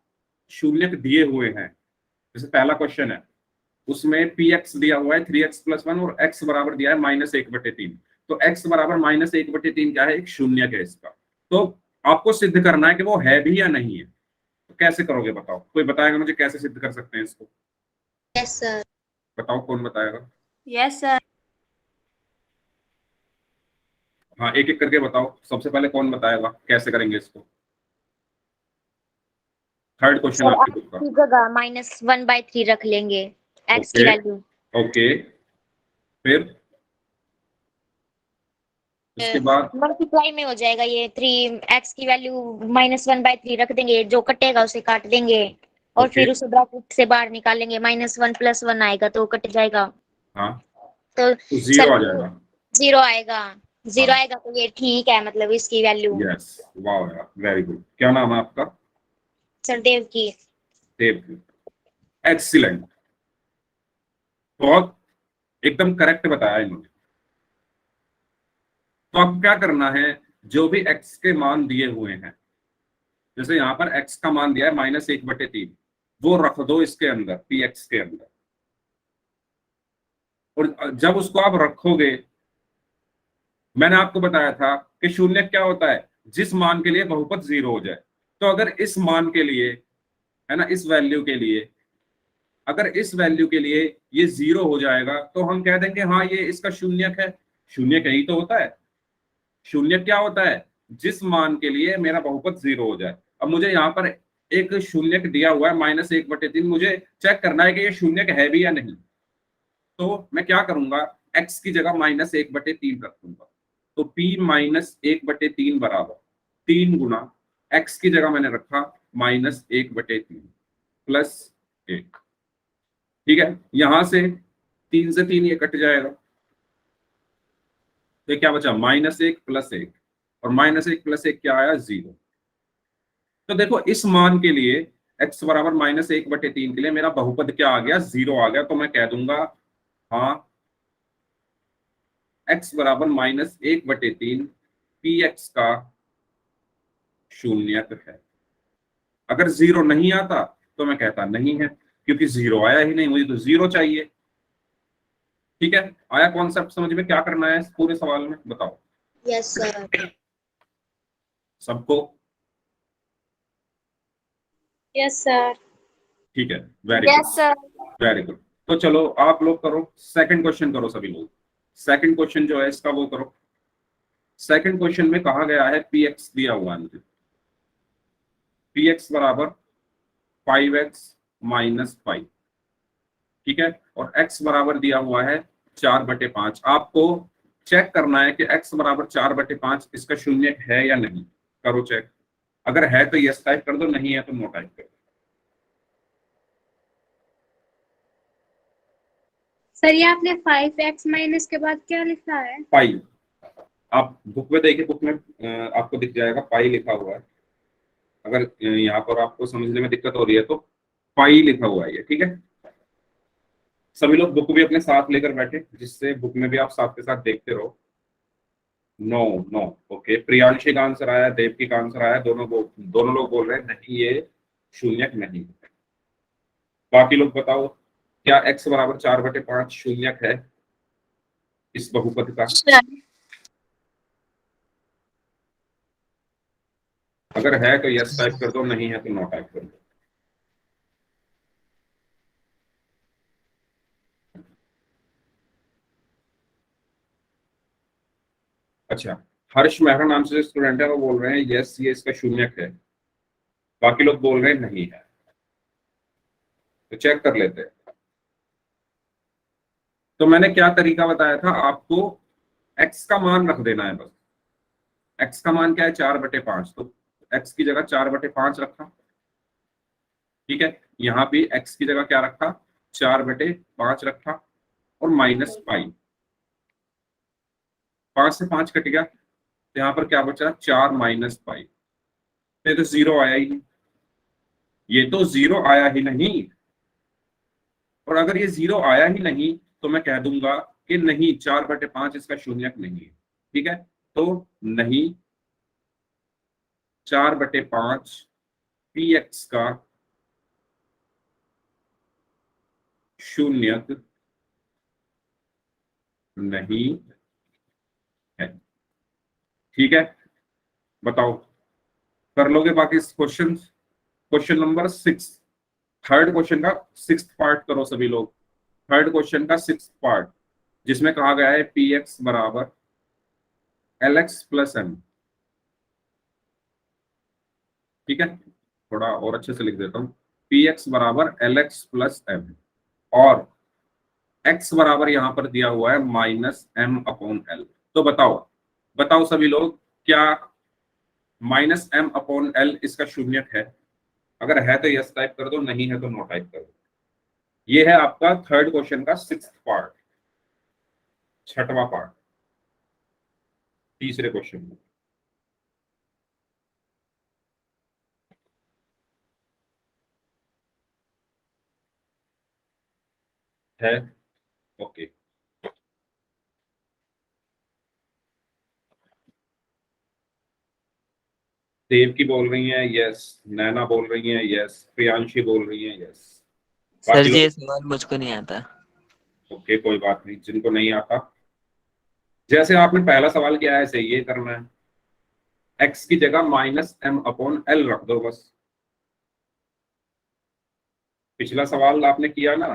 शून्यक दिए हुए हैं, जैसे पहला क्वेश्चन है उसमें पी एक्स दिया हुआ है 3x प्लस 1 और x बराबर दिया है -1/3। तो x बराबर -1/3 क्या है, एक शून्यक है इसका। तो आपको सिद्ध करना है कि वो है भी या नहीं है। तो कैसे करोगे बताओ, कोई बताएगा मुझे कैसे सिद्ध कर सकते हैं इसको। Yes sir. बताओ कौन बताएगा। Yes sir. हाँ, एक एक करके बताओ, सबसे पहले कौन बताएगा कैसे करेंगे इसको। थर्ड क्वेश्चन सर आपकी x बुक का। की जगह -1/3 रख लेंगे, x की ओके, वैल्यू। ओके, फिर इसके बाद मल्टीप्लाई में हो जाएगा ये 3x की वैल्यू -1/3 रख देंगे, जो कटेगा उसे काट देंगे और ओके, फिर उसे ब्रैकेट से बाहर निकालेंगे, -1 + 1 आएगा तो कट जाएगा। हाँ, तो तो सर 0 आ जाएगा। 0 आएगा। 0 हाँ, आएगा तो ये ठीक है, मतलब इसकी वैल्यू। यस, वाह यार, वेरी गुड। क्या नाम है आपका। सर देव की। देव, एक्सीलेंट। बहुत एकदम करेक्ट बताया इन्होंने। तो अब क्या करना है, जो भी x के मान दिए हुए हैं, जैसे यहां पर x का मान दिया है -1/3, वो रख दो इसके अंदर, px के अंदर। और जब उसको आप रखोगे, मैंने आपको बताया था कि शून्य क्या होता है, जिस मान के लिए बहुपद 0 हो जाए। तो अगर इस मान के लिए, है ना, इस वैल्यू के लिए, अगर इस वैल्यू के लिए ये 0 हो जाएगा तो हम कह देंगे हाँ ये इसका शून्यक है। शून्यक यही तो होता है। शून्य क्या होता है, जिस मान के लिए मेरा बहुपद 0 हो जाए। अब मुझे यहाँ पर एक शून्यक दिया हुआ है -1/3, मुझे चेक करना है कि ये शून्यक है भी या नहीं। तो मैं क्या करूंगा, x की जगह -1/3 रख दूंगा। तो p -1/3 बराबर 3 गुना x की जगह मैंने रखा -1/3 प्लस 1। ठीक है, यहां से 3 से 3 ये कट जाएगा, तो क्या बचा, -1 + 1, और -1 + 1 क्या आया, 0। तो देखो इस मान के लिए x बराबर -1/3 के लिए मेरा बहुपद क्या आ गया, 0 आ गया। तो मैं कह दूंगा हाँ x बराबर -1/3 px का शून्यक है। अगर 0 नहीं आता तो मैं कहता नहीं है, क्योंकि 0 आया ही नहीं, मुझे तो 0 चाहिए। ठीक है, आया कॉन्सेप्ट समझ में, क्या करना है इस पूरे सवाल में, बताओ यस सर। सबको। Yes sir. ठीक है, very good, yes sir. Very good. तो चलो आप लोग करो, सेकंड क्वेश्चन करो सभी लोग। सेकंड क्वेश्चन जो है इसका वो करो। सेकंड क्वेश्चन में कहा गया है px दिया हुआ है मुझे, px बराबर 5x - 5। ठीक है, और x बराबर दिया हुआ है 4/5। आपको चेक करना है कि x बराबर 4/5 इसका शून्य है या नहीं। करो चेक, अगर है तो यस टाइप कर दो, नहीं है तो नो टाइप कर दो। सर ये आपने 5x माइनस के बाद क्या लिखा है? पाई, आप बुक में देखिए, बुक में आपको दिख जाएगा पाई लिखा हुआ है। अगर यहाँ पर आपको समझने में दिक्कत हो रही है तो पाई लिखा हुआ है ये, ठीक है। सभी लोग बुक भी अपने साथ लेकर बैठे, जिससे बुक में भी आप साथ के साथ देखते रहो। नो, नो, ओके, प्रियांशी का आंसर आया, देवकी का आंसर आया, दोनों लोग बोल रहे हैं नहीं ये शून्यक नहीं। बाकी लोग बताओ, क्या x बराबर 4/5 शून्यक है इस बहुपद का? अगर है तो यस टाइप कर दो, नहीं है तो नो टाइप कर दो। अच्छा, हर्ष मेहरा नाम से स्टूडेंट है, वो बोल रहे हैं यस ये इसका शून्यक है। बाकी लोग बोल रहे हैं नहीं है। तो चेक कर लेते हैं। तो मैंने क्या तरीका बताया था आपको, x का मान रख देना है बस। x का मान क्या है, 4/5, तो x की जगह 4/5 रखा। ठीक है, यहाँ भी x की जगह क्या रखा, 4/5 रखा, और -पाई। 5 से 5 कट गया, तो यहाँ पर क्या बचा, 4 - पाई। तो 0 आया ही नहीं, ये तो 0 आया ही नहीं। और अगर ये 0 आया ही नहीं तो मैं कह दूंगा कि नहीं, 4/5 इसका शून्यक नहीं है। ठीक है, तो नहीं 4/5 px का शून्यक नहीं है। ठीक है, बताओ, कर लोगे बाकी question? Question number 6, third question का 6th पार्ट करो सभी लोग। थर्ड क्वेश्चन का 6th पार्ट, जिसमें कहा गया है px बराबर lx + m। ठीक है, थोड़ा और अच्छे से लिख देता हूँ, px बराबर lx + m, और x बराबर यहां पर दिया हुआ है -m/l। तो बताओ, बताओ सभी लोग, क्या -m/l इसका शून्यक है? अगर है तो यस टाइप कर दो, नहीं है तो नो टाइप कर दो। ये है आपका थर्ड क्वेश्चन का 6th पार्ट, छठवां पार्ट, तीसरे क्वेश्चन में है। ओके, देव की बोल रही हैं यस, नैना बोल रही हैं यस, प्रियांशी बोल रही हैं यस। सर बाकी जी लोग? ये सवाल मुझको नहीं आता। ओके, कोई बात नहीं, जिनको नहीं आता, जैसे आपने पहला सवाल किया है ऐसे ये करना है। एक्स की जगह -m/l रख दो बस। पिछला सवाल आपने किया ना,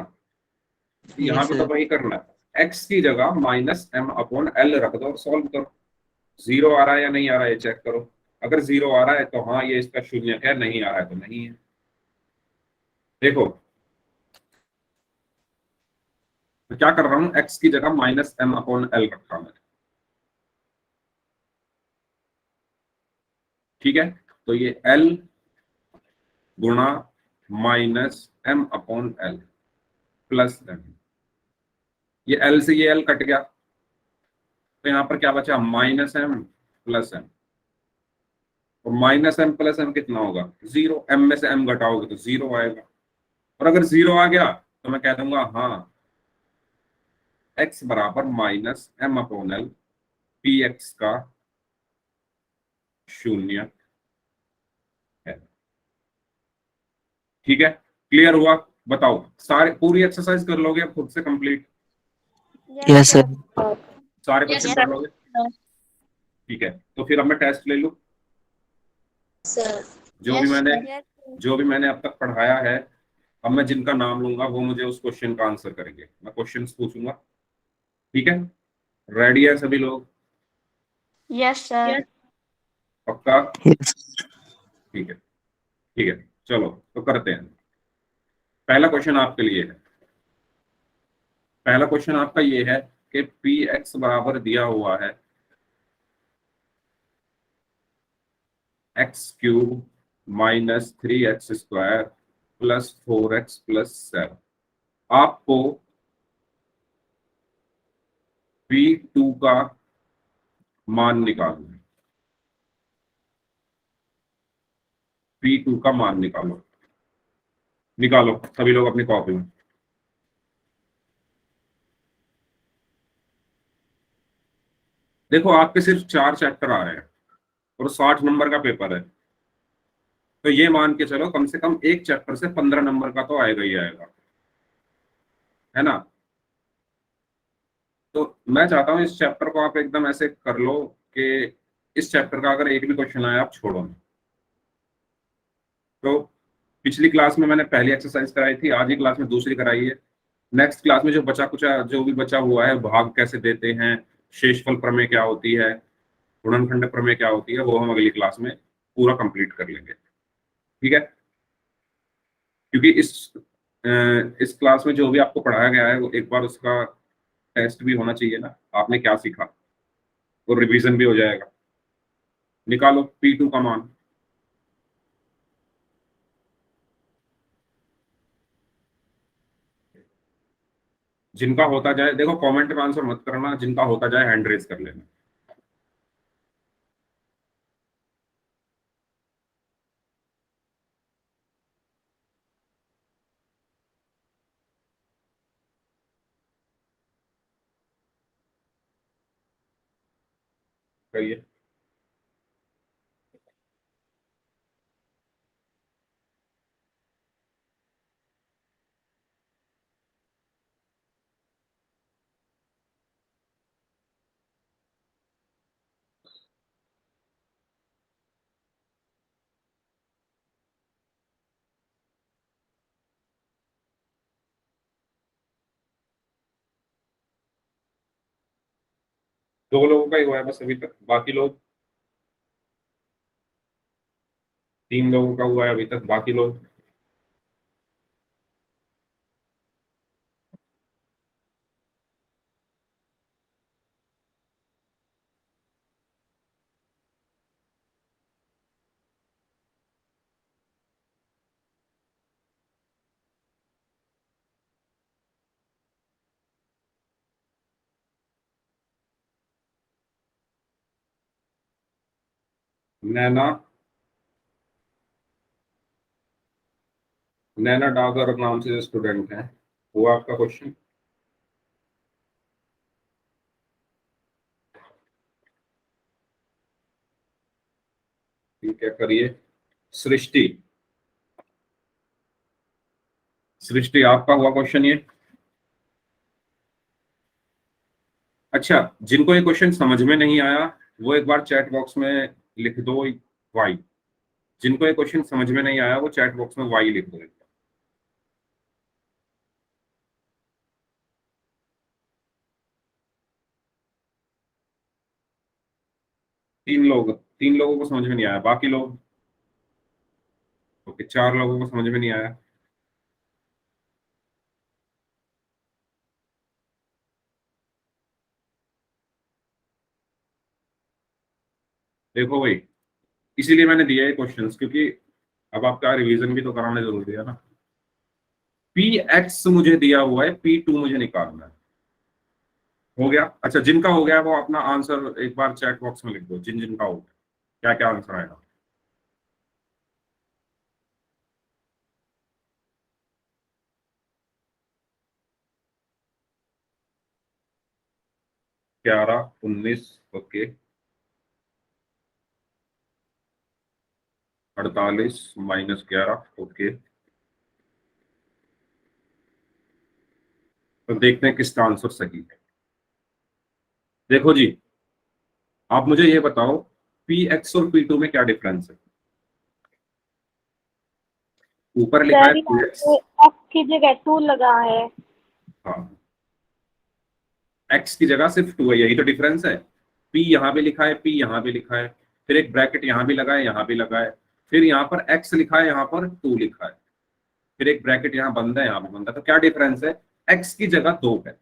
यहाँ यस पे तो सर। वही करना है, एक्स की जगह -m/l रख दो और सॉल्व करो। जीरो आ रहा है या नहीं आ रहा है ये चेक करो। अगर जीरो आ रहा है तो हाँ ये इसका शून्य है, नहीं आ रहा है तो नहीं है। देखो मैं क्या कर रहा हूँ, एक्स की जगह -m/l रखा मैंने, ठीक है। तो ये l गुणा -m/l प्लस m, ये l से ये l कट गया, तो यहाँ पर क्या बचा, -m प्लस m। और -m+m कितना होगा, 0। m में से m घटाओगे तो 0 आएगा। और अगर 0 आ गया तो मैं कह दूंगा हाँ x बराबर -m/l पी एक्स का शून्य है। ठीक है, क्लियर हुआ? बताओ, सारे पूरी एक्सरसाइज कर लोगे अब खुद से कंप्लीट? Yes sir. सारे यस क्वेश्चन कर सर। लोगे? ठीक है, तो फिर अब मैं टेस्ट ले लूं। सर जो भी मैंने जो भी मैंने अब तक पढ़ाया है, अब मैं जिनका नाम लूंगा वो मुझे उस क्वेश्चन का आंसर करेंगे। मैं क्वेश्चंस पूछूंगा, ठीक है? रेडी है सभी लोग? Yes sir. पक्का? यस। ठीक है, ठीक है, चलो तो करते हैं। पहला क्वेश्चन आपके लिए है। पहला क्वेश्चन आपका ये है कि पी एक्स बराबर दिया हुआ है x³ -3x² +4x+7। आपको P2 का मान निकालना है। P2 का मान निकालो, निकालो सभी लोग अपनी कॉपी में। देखो आपके सिर्फ 4 चैप्टर आ रहे हैं और 60 नंबर का पेपर है, तो ये मान के चलो कम से कम एक चैप्टर से 15 नंबर का तो आएगा ही आएगा, है ना? तो मैं चाहता हूँ इस चैप्टर को आप एकदम ऐसे कर लो कि इस चैप्टर का अगर एक भी क्वेश्चन आया आप छोड़ो ना। तो पिछली क्लास में मैंने पहली एक्सरसाइज कराई थी, आज ही क्लास में दूसरी कराई है। नेक्स्ट क्लास में जो भी बचा हुआ है, भाग कैसे देते हैं, शेषफल प्रमेय क्या होती है, गुणनखंड प्रमेय क्या होती है, वो हम अगली क्लास में पूरा कंप्लीट कर लेंगे, ठीक है? क्योंकि इस क्लास में जो भी आपको पढ़ाया गया है वो एक बार उसका टेस्ट भी होना चाहिए ना, आपने क्या सीखा, और रिवीजन भी हो जाएगा। निकालो P2 का मान। जिनका होता जाए, देखो कमेंट में आंसर मत करना, जिनका होता जाए हैंड रेज कर लेना। कहिए। दो लोगों का ही हुआ है बस अभी तक, बाकी लोग? 3 लोगों का हुआ है अभी तक, बाकी लोग? नैना, नैना डागर नाम से जो स्टूडेंट है, वो आपका क्वेश्चन? क्या करिए, सृष्टि, सृष्टि आपका हुआ क्वेश्चन ये। अच्छा, जिनको ये क्वेश्चन समझ में नहीं आया वो एक बार चैट बॉक्स में लिख दो वाई। जिनको ये क्वेश्चन समझ में नहीं आया वो चैट बॉक्स में वाई लिख दो। तीन लोगों को समझ में नहीं आया, बाकी लोग, ओके, 4 लोगों को समझ में नहीं आया। देखो भाई, इसीलिए मैंने दिया है क्वेश्चंस, क्योंकि अब आपका रिवीजन भी तो कराना जरूरी है ना। पी एक्स मुझे दिया हुआ है, पी टू मुझे निकालना है। हो गया? अच्छा, जिनका हो गया वो अपना आंसर एक बार चैट बॉक्स में लिख दो, जिन जिनका हो गया क्या क्या आंसर आएगा। ग्यारह, 19, ओके, 48 -11, ओके। तो देखते हैं किसका आंसर सही है। देखो जी, आप मुझे ये बताओ, पी एक्स और पी टू में क्या डिफरेंस है? ऊपर लिखा है सर पी यहाँ एक्स, पे एक्स की जगह 2 लगा है। हाँ, एक्स की जगह सिर्फ 2 है, यही तो डिफरेंस है। पी यहाँ भी लिखा है, पी यहाँ भी लिखा है, फिर एक ब्रैकेट यहाँ भी लगा है, यहाँ भी लगा है, फिर यहाँ पर एक्स लिखा है, यहाँ पर 2 लिखा है, फिर एक ब्रैकेट यहाँ बंद है, यहाँ भी बंद है। तो क्या डिफरेंस है? एक्स की जगह 2 है।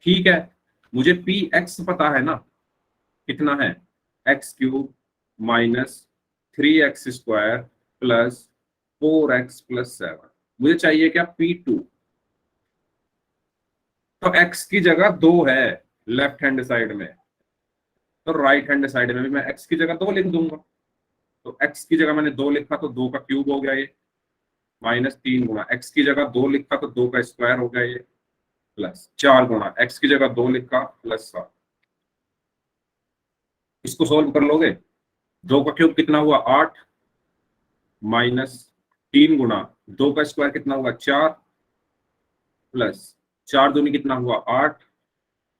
ठीक है, मुझे पी एक्स पता है ना, कितना है, x³ -3x² +4x+7। मुझे चाहिए क्या? P2। तो x की जगह 2 है लेफ्ट हैंड साइड में, तो राइट हैंड साइड में भी मैं x की जगह 2 लिख दूंगा। तो x की जगह मैंने 2 लिखा तो 2 का क्यूब हो गया ये, -3 गुना x की जगह 2 लिखा तो 2 का स्क्वायर हो गया ये, +4 गुना x की जगह 2 लिखा +7। इसको सोल्व कर लोगे, 2 का क्यूब कितना हुआ? 8, -3 गुना 2 का स्क्वायर कितना हुआ? 4, प्लस 4 दूनी कितना हुआ? 8,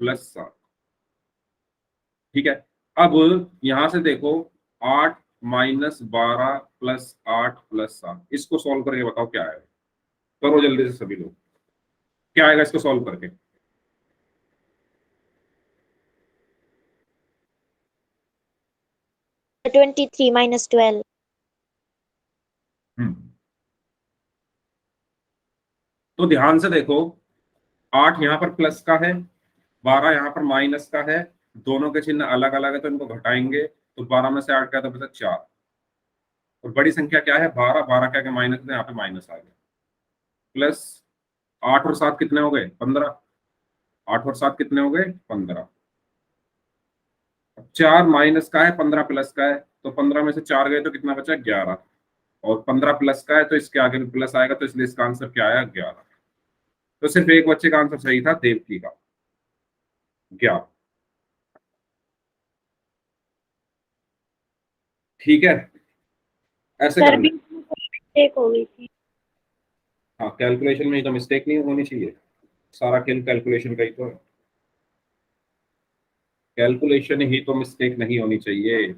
+7। ठीक है, अब यहां से देखो, 8 -12 +8 +7, इसको सॉल्व करके बताओ क्या आएगा। करो जल्दी से सभी लोग, क्या आएगा इसको सॉल्व करके। 23 -12। तो ध्यान से देखो, 8 यहाँ पर प्लस का है, 12 यहाँ पर माइनस का है, दोनों के चिन्ह अलग अलग है तो इनको घटाएंगे, तो 12 में से 8 का तो बचा 4। और बड़ी संख्या क्या है? 12, 12 क्या माइनस है, यहाँ पे माइनस आ गया, प्लस 8 और 7 कितने हो गए? 15। 8 और 7 कितने हो गए? 15। 4 माइनस का है, 15 प्लस का है, तो 15 में से 4 गए तो कितना बचा? 11। और 15 प्लस का है तो इसके आगे भी प्लस आएगा, तो इसलिए इसका आंसर क्या आया? 11। तो सिर्फ एक बच्चे का आंसर सही था, देवकी का, 11। ठीक है, ऐसे सर कर ले। बीच में कोई मिस्टेक हो गई थी। हाँ, कैलकुलेशन में ही तो मिस्टेक नहीं होनी चाहिए, सारा खेल कैलकुलेशन का ही तो है। कैलकुलेशन ही तो मिस्टेक नहीं होनी चाहिए।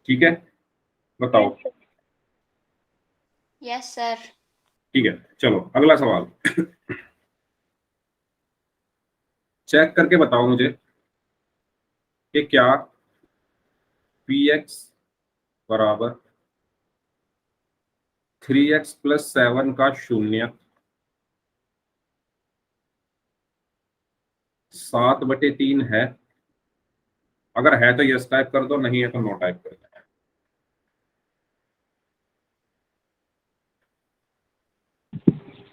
ठीक है, बताओ। Yes sir. ठीक है, चलो अगला सवाल। चेक करके बताओ मुझे कि क्या पी एक्स बराबर 3x+7 का शून्य 7/3 है? अगर है तो यस टाइप कर दो, नहीं है तो नो टाइप कर दो।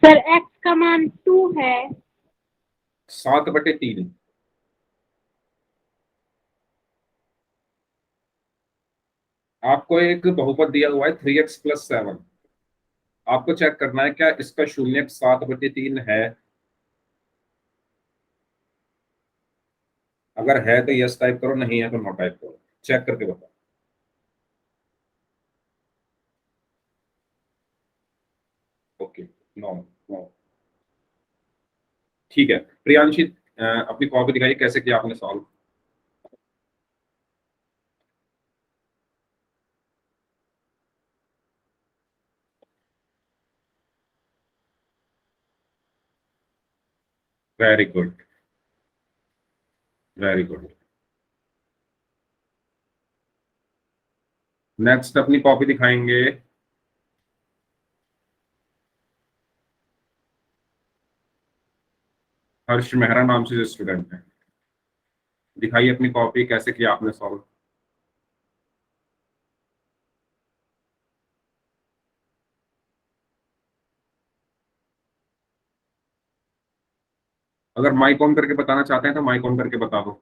सर एक्स का मान 2 है। 7/3। आपको एक बहुपद दिया हुआ है 3x+7, आपको चेक करना है क्या इसका शून्य 7/3 है। अगर है तो यस टाइप करो, नहीं है तो नो टाइप करो। चेक करके बताओ। ओके, 9 9। ठीक है प्रियांशी, अपनी कॉपी दिखाइए कैसे किया आपने solve. Very good, very good. Next अपनी कॉपी दिखाएंगे। हर्ष मेहरा नाम से जो स्टूडेंट है, दिखाइए अपनी कॉपी कैसे किया आपने सॉल्व। अगर माइक ऑन करके बताना चाहते हैं तो माइक ऑन करके बता दो।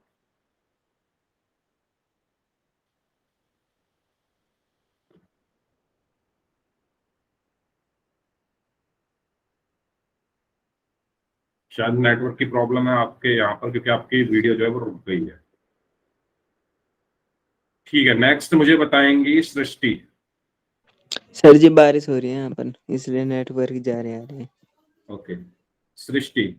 शायद नेटवर्क की प्रॉब्लम है आपके यहाँ पर, क्योंकि आपकी वीडियो जो है वो रुक गई है। ठीक है, नेक्स्ट मुझे बताएंगी सृष्टि। सर जी बारिश हो रही है यहाँ पर, इसलिए नेटवर्क जा रहे आ रहे हैं। ओके, सृष्टि।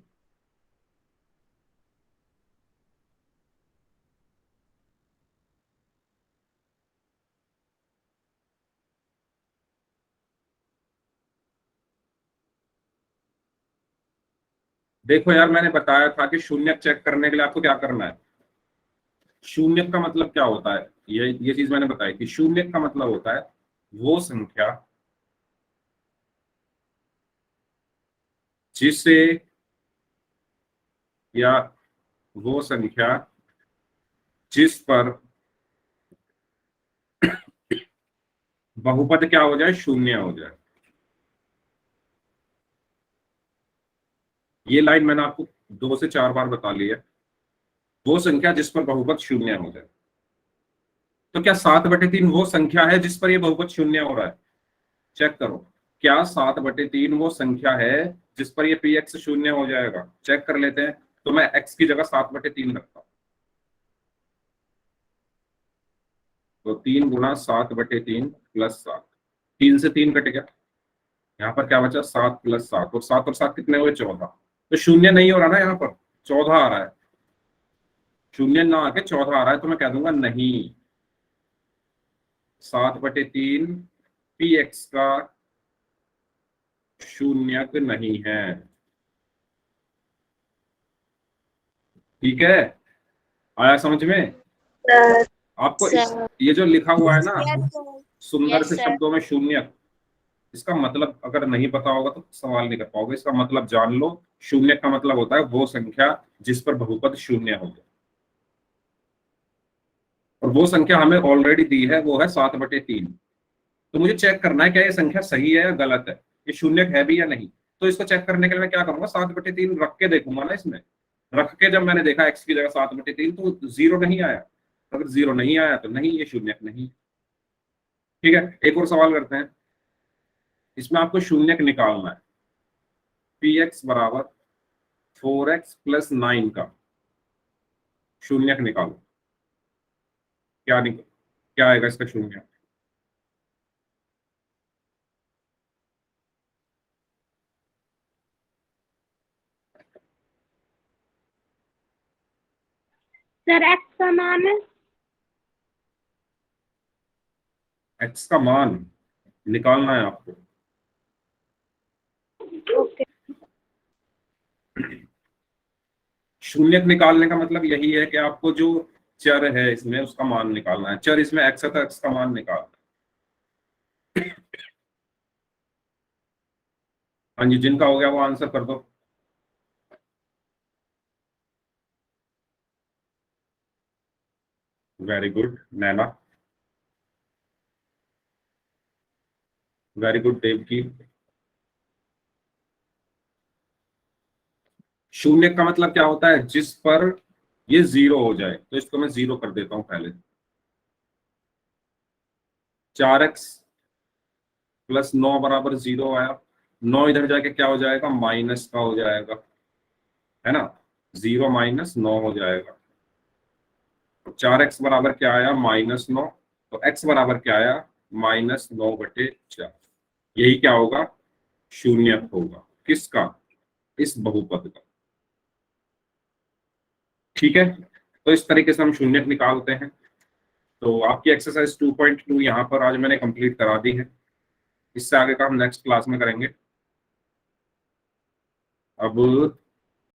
देखो यार, मैंने बताया था कि शून्य चेक करने के लिए आपको क्या करना है। शून्य का मतलब क्या होता है, ये चीज मैंने बताई कि शून्य का मतलब होता है वो संख्या जिसे, या वो संख्या जिस पर बहुपद क्या हो जाए, शून्य हो जाए। ये लाइन मैंने आपको 2 से 4 बार बता ली है। वो संख्या जिस पर बहुपद शून्य हो जाए। तो क्या 7/3 वो संख्या है जिस पर ये बहुपद शून्य हो रहा है? चेक करो, क्या 7/3 वो संख्या है जिस पर ये पी एक्स शून्य हो जाएगा? चेक कर लेते हैं। तो मैं x की जगह 7/3 रखता हूं, तो 3 गुना 7/3 प्लस 7, 3 से 3 कट गया, यहाँ पर क्या बचा 7 प्लस 7, और 7 और 7 कितने हुए 14। तो शून्य नहीं हो रहा ना, यहाँ पर 14 आ रहा है। शून्य ना आके 14 आ रहा है, तो मैं कह दूंगा नहीं, 7/3 पी एक्स का शून्यक नहीं है। ठीक है, आया समझ में सर। आपको? सर। ये जो लिखा हुआ है ना यस सुंदर से सर। शब्दों में शून्य, इसका मतलब अगर नहीं पता होगा तो सवाल नहीं कर पाओगे। इसका मतलब जान लो, शून्य का मतलब होता है वो संख्या जिस पर बहुपद शून्य हो गया, और वो संख्या हमें ऑलरेडी दी है, वो है 7/3। तो मुझे चेक करना है क्या ये संख्या सही है या गलत है, ये शून्य है भी या नहीं। तो इसको चेक करने के लिए मैं क्या करूंगा, 7/3 रख के देखूंगा ना। इसमें रख के जब मैंने देखा x की जगह 7/3, तो 0 नहीं आया। अगर 0 नहीं आया तो नहीं, ये शून्य नहीं। ठीक है, एक और सवाल करते हैं। इसमें आपको शून्यक निकालना है। पी एक्स बराबर 4x + 9 का शून्यक निकालो। क्या आएगा इसका शून्य? सर एक्स का मान है। x का मान निकालना है आपको। ओके। शून्यक निकालने का मतलब यही है कि आपको जो चर है इसमें उसका मान निकालना है। चर इसमें x है तो x का मान निकालना है। हाँ जी, जिनका हो गया वो आंसर कर दो। वेरी गुड नैना, वेरी गुड देवकी। शून्य का मतलब क्या होता है, जिस पर ये 0 हो जाए। तो इसको मैं 0 कर देता हूं पहले। 4x + 9 बराबर 0 आया। 9 इधर जाके क्या हो जाएगा, माइनस का हो जाएगा, है ना। 0 - 9 हो जाएगा। 4x बराबर क्या आया -9, तो x बराबर क्या आया -9/4। यही क्या होगा शून्य होगा किसका इस बहुपद का। ठीक है, तो इस तरीके से हम शून्य निकालते हैं। तो आपकी एक्सरसाइज 2.2 यहाँ पर आज मैंने कंप्लीट करा दी है। इससे आगे का हम नेक्स्ट क्लास में करेंगे। अब